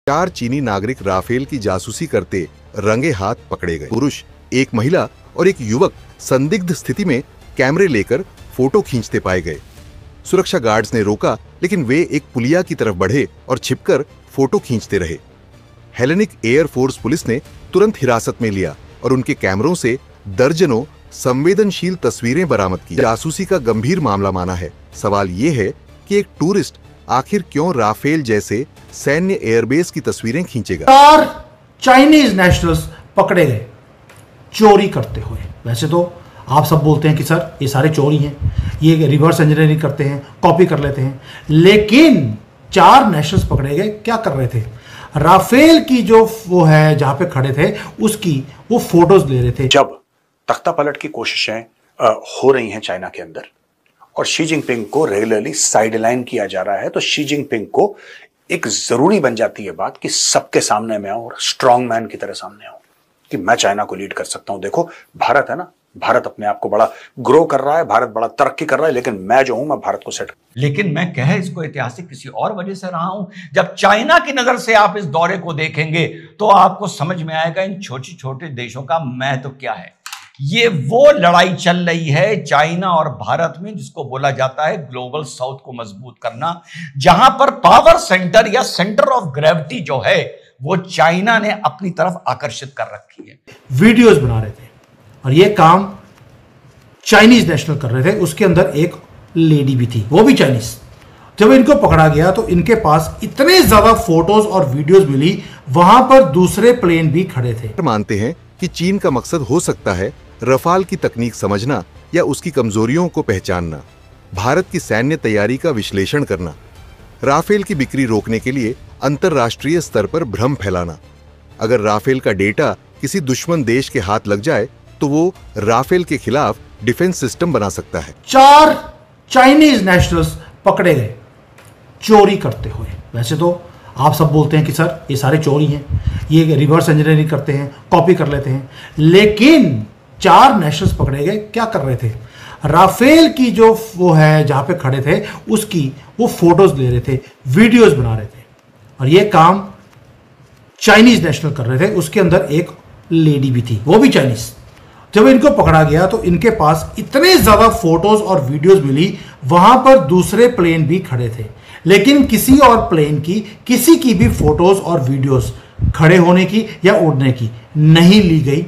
4 चीनी नागरिक राफेल की जासूसी करते रंगे हाथ पकड़े गए। पुरुष, एक महिला और एक युवक संदिग्ध स्थिति में कैमरे लेकर फोटो खींचते पाए गए। सुरक्षा गार्ड्स ने रोका, लेकिन वे एक पुलिया की तरफ बढ़े और छिपकर फोटो खींचते रहे। हेलेनिक एयरफोर्स पुलिस ने तुरंत हिरासत में लिया और उनके कैमरों से दर्जनों संवेदनशील तस्वीरें बरामद की। जासूसी का गंभीर मामला माना है। सवाल ये है कि एक टूरिस्ट आखिर क्यों राफेल जैसे सैन्य एयरबेस की तस्वीरें खींचेगा। 4 चाइनीज नेशनल्स पकड़े गए चोरी करते हुए। वैसे तो आप सब बोलते हैं कि सर ये सारे चोरी हैं, ये रिवर्स इंजीनियरिंग करते हैं, कॉपी कर लेते हैं, लेकिन 4 नेशनल्स पकड़े गए। क्या कर रहे थे? राफेल की जो वो है जहां पे खड़े थे उसकी वो फोटोज ले रहे थे। जब तख्ता पलट की कोशिशें हो रही हैं चाइना के अंदर और शी जिनपिंग को रेगुलरली साइडलाइन किया जा रहा है, तो शी जिनपिंग को एक जरूरी बन जाती है बात कि सबके सामने मैं आऊं और स्ट्रॉन्ग मैन की तरह सामने आऊं कि मैं चाइना को लीड कर सकता हूं। देखो भारत है ना, भारत अपने आप को बड़ा ग्रो कर रहा है, भारत बड़ा तरक्की कर रहा है, लेकिन मैं जो हूं मैं भारत को सेट। लेकिन मैं कह इसको ऐतिहासिक किसी और वजह से रहा हूं। जब चाइना की नजर से आप इस दौरे को देखेंगे तो आपको समझ में आएगा इन छोटे छोटे देशों का महत्व क्या है। ये वो लड़ाई चल रही है चाइना और भारत में जिसको बोला जाता है ग्लोबल साउथ को मजबूत करना, जहां पर पावर सेंटर या सेंटर ऑफ ग्रेविटी जो है वो चाइना ने अपनी तरफ आकर्षित कर रखी है। वीडियोस बना रहे थे और ये काम चाइनीज नेशनल कर रहे थे। उसके अंदर एक लेडी भी थी, वो भी चाइनीज। जब इनको पकड़ा गया तो इनके पास इतने ज्यादा फोटोज और वीडियोस मिली, वहां पर दूसरे प्लेन भी खड़े थे। मानते हैं कि चीन का मकसद हो सकता है रफाल की तकनीक समझना या उसकी कमजोरियों को पहचानना, भारत की सैन्य तैयारी का विश्लेषण करना, राफेल की बिक्री रोकने के लिए अंतरराष्ट्रीय स्तर पर भ्रम फैलाना। अगर राफेल का डेटा किसी दुश्मन देश के हाथ लग जाए तो वो राफेल के खिलाफ डिफेंस सिस्टम बना सकता है। 4 चाइनीज नेशनल्स पकड़े गए चोरी करते हुए। वैसे तो आप सब बोलते हैं कि सर ये सारे चोरी हैं, ये रिवर्स इंजीनियरिंग करते हैं, कॉपी कर लेते हैं, लेकिन 4 नेशनल्स पकड़े गए। क्या कर रहे थे? राफेल की जो वो है जहां पे खड़े थे उसकी वो फोटोज ले रहे थे, वीडियोस बना रहे थे और ये काम चाइनीज नेशनल कर रहे थे। उसके अंदर एक लेडी भी थी, वो भी चाइनीज। जब इनको पकड़ा गया तो इनके पास इतने ज्यादा फोटोज और वीडियोस मिली, वहां पर दूसरे प्लेन भी खड़े थे, लेकिन किसी और प्लेन की किसी की भी फोटोज और वीडियोस खड़े होने की या उड़ने की नहीं ली गई,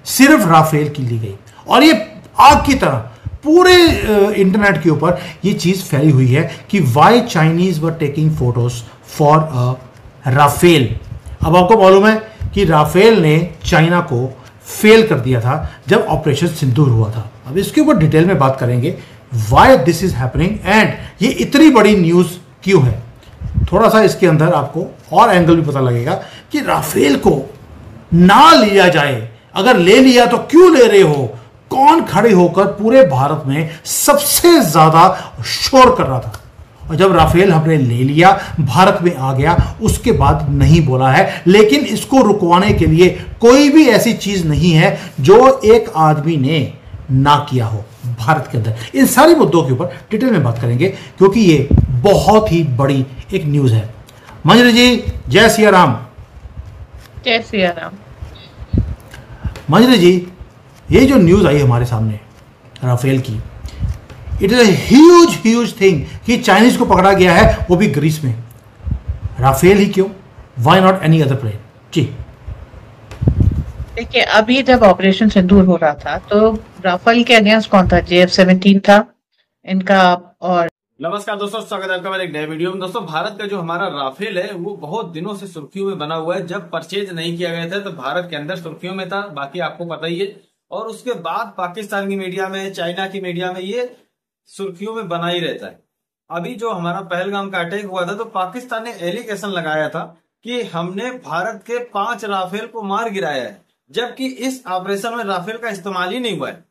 सिर्फ राफेल की ली गई। और ये आग की तरह पूरे इंटरनेट के ऊपर ये चीज फैली हुई है कि why Chinese were taking photos for Rafale. अब आपको मालूम है कि राफेल ने चाइना को फेल कर दिया था जब ऑपरेशन सिंदूर हुआ था। अब इसके ऊपर डिटेल में बात करेंगे why this is happening and ये इतनी बड़ी न्यूज क्यों है। थोड़ा सा इसके अंदर आपको और एंगल भी पता लगेगा कि राफेल को ना लिया जाए, अगर ले लिया तो क्यों ले रहे हो, कौन खड़े होकर पूरे भारत में सबसे ज्यादा शोर कर रहा था। और जब राफेल हमने ले लिया, भारत में आ गया, उसके बाद नहीं बोला है। लेकिन इसको रुकवाने के लिए कोई भी ऐसी चीज नहीं है जो एक आदमी ने ना किया हो भारत के अंदर। इन सारे मुद्दों के ऊपर डिटेल में बात करेंगे क्योंकि ये बहुत ही बड़ी एक न्यूज है। मंजरी जी, जय सिया राम। जय सिया राम। मंजरी जी, ये जो न्यूज आई हमारे सामने राफेल की, इट इज ह्यूज थिंग कि चाइनीज को पकड़ा गया है, वो भी ग्रीस में। राफेल ही क्यों? Why not any other plane? जी देखिए, अभी जब ऑपरेशन सिंदूर हो रहा था तो राफेल के अगेंस्ट कौन था? JF-17 था इनका। और नमस्कार दोस्तों, स्वागत है आपका मेरे एक नए वीडियो में। दोस्तों, भारत का जो हमारा राफेल है वो बहुत दिनों से सुर्खियों में बना हुआ है। जब परचेज नहीं किया गया था तो भारत के अंदर सुर्खियों में था, बाकी आपको पता ही है। और उसके बाद पाकिस्तान की मीडिया में, चाइना की मीडिया में ये सुर्खियों में बना ही रहता है। अभी जो हमारा पहलगाम का अटैक हुआ था तो पाकिस्तान ने एलिगेशन लगाया था कि हमने भारत के 5 राफेल को मार गिराया है, जबकि इस ऑपरेशन में राफेल का इस्तेमाल ही नहीं हुआ है।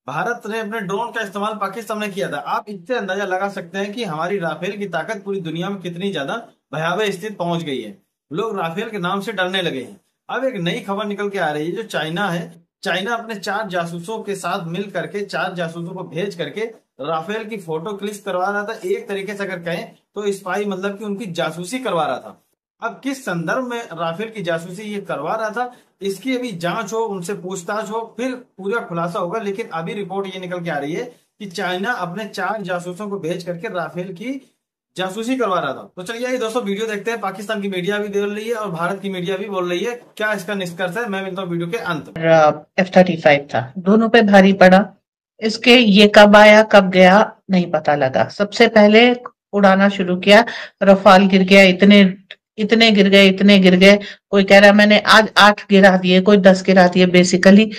भारत ने अपने ड्रोन का इस्तेमाल पाकिस्तान में किया था। आप इससे अंदाजा लगा सकते हैं कि हमारी राफेल की ताकत पूरी दुनिया में कितनी ज्यादा भयावह स्थिति पहुंच गई है। लोग राफेल के नाम से डरने लगे हैं। अब एक नई खबर निकल के आ रही है, जो चाइना है, चाइना अपने 4 जासूसों के साथ मिल करके 4 जासूसों को भेज करके राफेल की फोटो क्लिक करवा रहा था। एक तरीके से अगर कहें तो स्पाई मतलब कि उनकी जासूसी करवा रहा था। अब किस संदर्भ में राफेल की जासूसी ये करवा रहा था, इसकी अभी जांच हो, उनसे पूछताछ हो, फिर पूरा खुलासा होगा। लेकिन अभी रिपोर्ट ये निकल के आ रही है कि चाइना अपने 4 जासूसों को भेज करके राफेल की जासूसी करवा रहा था। तो चलिए ये दोस्तों वीडियो देखते हैं। पाकिस्तान की मीडिया भी बोल रही है और भारत की मीडिया भी बोल रही है, क्या इसका निष्कर्ष है। मैं मिलता हूँ वीडियो के अंत में। F-35 था, दोनों पे भारी पड़ा। इसके ये कब आया कब गया नहीं पता लगा। सबसे पहले उड़ाना शुरू किया, रफाल गिर गया, इतने गिर गए, इतने गिर गए। कोई कह रहा मैंने आज 8 गिरा दिए, कोई 10 गिरा दिए। बेसिकली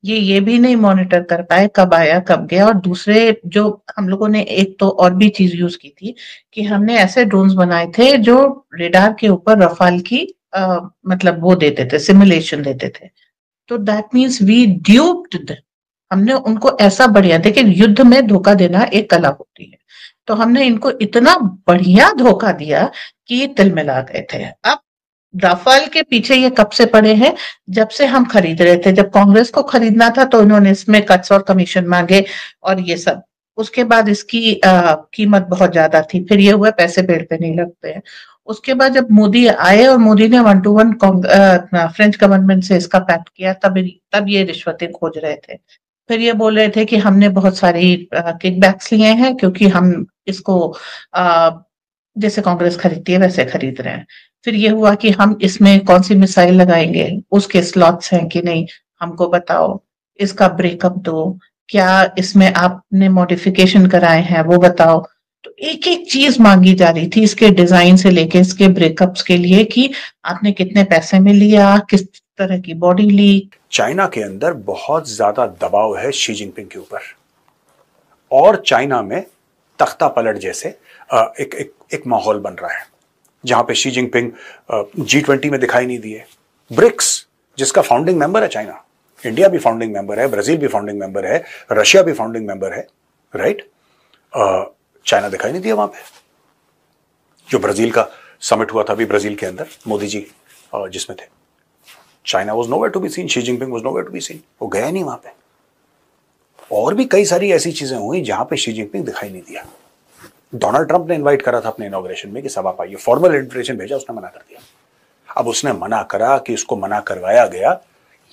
ये भी नहीं मॉनिटर कर पाए कब आया कब गया। और दूसरे जो हम लोगों ने एक तो और भी चीज यूज की थी कि हमने ऐसे ड्रोन्स बनाए थे जो रेडार के ऊपर रफाल की मतलब वो देते थे, सिमुलेशन देते थे। तो दैट मीन्स वी ड्यूप्ड, हमने उनको ऐसा बढ़िया, देखिए युद्ध में धोखा देना एक कला होती है, तो हमने इनको इतना बढ़िया धोखा दिया कि तिलमिला गए थे। अब राफेल के पीछे ये कब से पड़े हैं, जब से हम खरीद रहे थे। जब कांग्रेस को खरीदना था तो इन्होंने इसमें कट्स और कमीशन मांगे और ये सब। उसके बाद इसकी कीमत बहुत ज्यादा थी, फिर ये हुआ पैसे पेड़ पे नहीं लगते हैं। उसके बाद जब मोदी आए और मोदी ने 1-to-1 फ्रेंच गवर्नमेंट से इसका पैक्ट किया, तब ये रिश्वतें खोज रहे थे। फिर ये बोल रहे थे कि हमने बहुत सारी किकबैक्स लिए हैं क्योंकि हम इसको जैसे कांग्रेस खरीदती है वैसे खरीद रहे हैं। फिर ये हुआ कि हम इसमें कौन सी मिसाइल लगाएंगे, उसके स्लॉट्स हैं कि नहीं हमको बताओ, इसका ब्रेकअप दो, क्या इसमें आपने मॉडिफिकेशन कराए हैं वो बताओ। तो एक एक चीज मांगी जा रही थी, इसके डिजाइन से लेके इसके ब्रेकअप्स के लिए कि आपने कितने पैसे में लिया, किस तरह की बॉडी ली। चाइना के अंदर बहुत ज्यादा दबाव है शी जिनपिंग के ऊपर, और चाइना में तख्ता पलट जैसे एक माहौल बन रहा है जहां पे शी जिनपिंग G20 में दिखाई नहीं दिए। ब्रिक्स जिसका फाउंडिंग मेंबर है चाइना, इंडिया भी फाउंडिंग मेंबर है, ब्राजील भी फाउंडिंग मेंबर है, रशिया भी फाउंडिंग मेंबर है, राइट। चाइना दिखाई नहीं दिया वहां पे। जो ब्राजील का समिट हुआ था अभी ब्राजील के अंदर, मोदी जी जिसमें थे, China was nowhere to be seen, Xi Jinping was nowhere to be seen, वो गया नहीं वहां पे। और भी कई सारी ऐसी चीजें हुई जहां पे शी जिनपिंग दिखाई नहीं दिया। डोनाल्ड ट्रंप ने इनवाइट करा था अपने इनॉग्रेशन में कि सब आप आइए, फॉर्मल इन्विटेशन भेजा, उसने मना कर दिया। अब उसने मना करा कि उसको मना करवाया गया,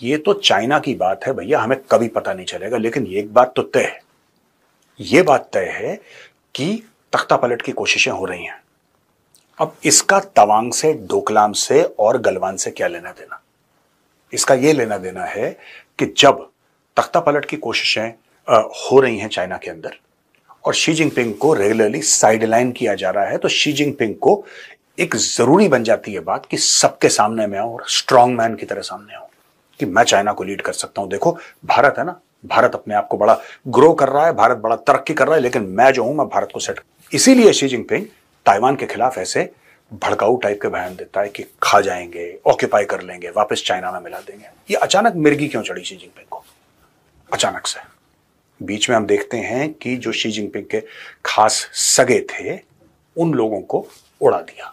ये तो चाइना की बात है भैया, हमें कभी पता नहीं चलेगा। लेकिन एक बात तो तय है, ये बात तय है कि तख्ता पलट की कोशिशें हो रही हैं। अब इसका तवांग से, डोकलाम से और गलवान से क्या लेना देना? इसका यह लेना देना है कि जब तख्ता पलट की कोशिशें हो रही हैं चाइना के अंदर और शी जिनपिंग को रेगुलरली साइडलाइन किया जा रहा है, तो शी जिनपिंग को एक जरूरी बन जाती है बात कि सबके सामने में आऊं और स्ट्रांग मैन की तरह सामने आऊं कि मैं चाइना को लीड कर सकता हूं। देखो भारत है ना, भारत अपने आप को बड़ा ग्रो कर रहा है, भारत बड़ा तरक्की कर रहा है, लेकिन मैं जो हूं मैं भारत को सेट। इसीलिए शी जिनपिंग ताइवान के खिलाफ ऐसे भड़काऊ टाइप के बयान देता है कि खा जाएंगे, ऑक्यूपाई कर लेंगे, वापस चाइना में मिला देंगे। ये अचानक मिर्गी क्यों चढ़ी शी जिनपिंग को? अचानक से बीच में हम देखते हैं कि जो शी जिनपिंग के खास सगे थे उन लोगों को उड़ा दिया।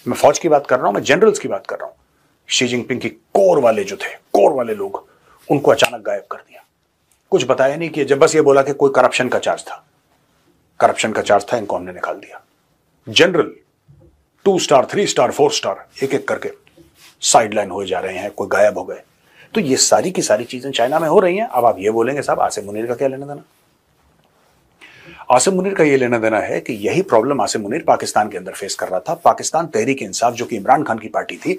मैं फौज की बात कर रहा हूं, मैं जनरल्स की बात कर रहा हूं। शी जिनपिंग की कोर वाले जो थे, कोर वाले लोग, उनको अचानक गायब कर दिया। कुछ बताया नहीं कि जब बस ये बोला कि कोई करप्शन का चार्ज था, करप्शन का चार्ज था, इनको हमने निकाल दिया। जनरल 2 स्टार 3 स्टार 4 स्टार एक एक करके साइडलाइन हो जा रहे हैं, कोई गायब हो गए। तो ये सारी की सारी चीजें चाइना में हो रही हैं। अब आप ये बोलेंगे साहब आसिम मुनीर का क्या लेना देना? आसिम मुनीर का ये लेना देना है कि यही प्रॉब्लम आसिम मुनीर पाकिस्तान के अंदर फेस कर रहा था। पाकिस्तान तहरीक इंसाफ जो कि इमरान खान की पार्टी थी,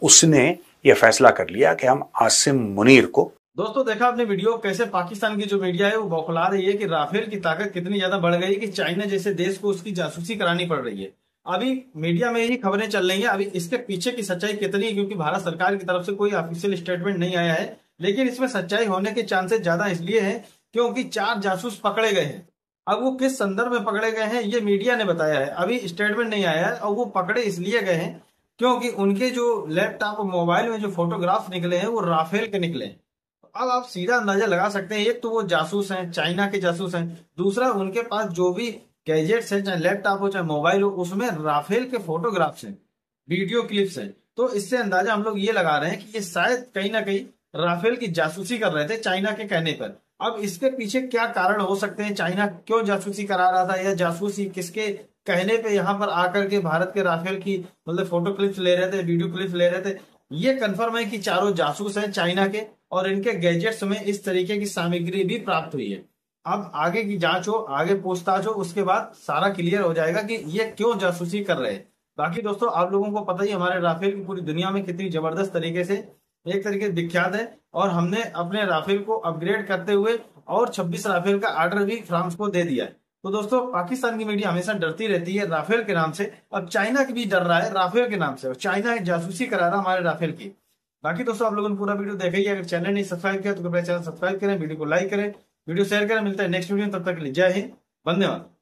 उसने ये फैसला कर लिया कि हम आसिम मुनीर को। दोस्तों देखा आपने वीडियो, कैसे पाकिस्तान की जो मीडिया है वो बौखला रही है कि राफेल की ताकत कितनी ज्यादा बढ़ गई कि चाइना जैसे देश को उसकी जासूसी करानी पड़ रही है। अभी मीडिया में यही खबरें चल रही हैं। अभी इसके पीछे की सच्चाई कितनी है, क्योंकि भारत सरकार की तरफ से कोई ऑफिशियल स्टेटमेंट नहीं आया है, लेकिन इसमें सच्चाई होने के चांसेस ज्यादा इसलिए हैं क्योंकि 4 जासूस पकड़े गए हैं। अब वो किस संदर्भ में पकड़े गए हैं ये मीडिया ने बताया है, अभी स्टेटमेंट नहीं आया है। और वो पकड़े इसलिए गए हैं क्योंकि उनके जो लैपटॉप और मोबाइल में जो फोटोग्राफ निकले हैं वो राफेल के निकले हैं। अब आप सीधा अंदाजा लगा सकते हैं, एक तो वो जासूस हैं, चाइना के जासूस हैं, दूसरा उनके पास जो भी गैजेट्स हैं, चाहे लैपटॉप हो चाहे मोबाइल हो, उसमें राफेल के फोटोग्राफ्स हैं, वीडियो क्लिप्स हैं। तो इससे अंदाजा हम लोग ये लगा रहे हैं कि ये शायद कहीं ना कहीं राफेल की जासूसी कर रहे थे चाइना के कहने पर। अब इसके पीछे क्या कारण हो सकते हैं, चाइना क्यों जासूसी करा रहा था या जासूसी किसके कहने पे यहाँ पर आकर के भारत के राफेल की मतलब फोटो क्लिप्स ले रहे थे, वीडियो क्लिप्स ले रहे थे। ये कंफर्म है कि चारों जासूस हैं चाइना के और इनके गैजेट्स में इस तरीके की सामग्री भी प्राप्त हुई है। अब आगे की जांच हो, आगे पूछताछ हो, उसके बाद सारा क्लियर हो जाएगा कि ये क्यों जासूसी कर रहे हैं। बाकी दोस्तों आप लोगों को पता ही हमारे राफेल की पूरी दुनिया में कितनी जबरदस्त तरीके से एक तरीके से विख्यात है और हमने अपने राफेल को अपग्रेड करते हुए और 26 राफेल का ऑर्डर भी फ्रांस को दे दिया है। तो दोस्तों पाकिस्तान की मीडिया हमेशा डरती रहती है राफेल के नाम से, अब चाइना की भी डर रहा है राफेल के नाम से और चाइना जासूसी करा रहा है हमारे राफेल की। बाकी दोस्तों आप लोगों ने पूरा वीडियो देखा ही, अगर चैनल नहीं सब्सक्राइब किया तो कृपया चैनल सब्सक्राइब करें, वीडियो को लाइक करें, वीडियो शेयर करें। मिलता है नेक्स्ट वीडियो, तब तक के लिए जय हिंद, वंदे मातरम।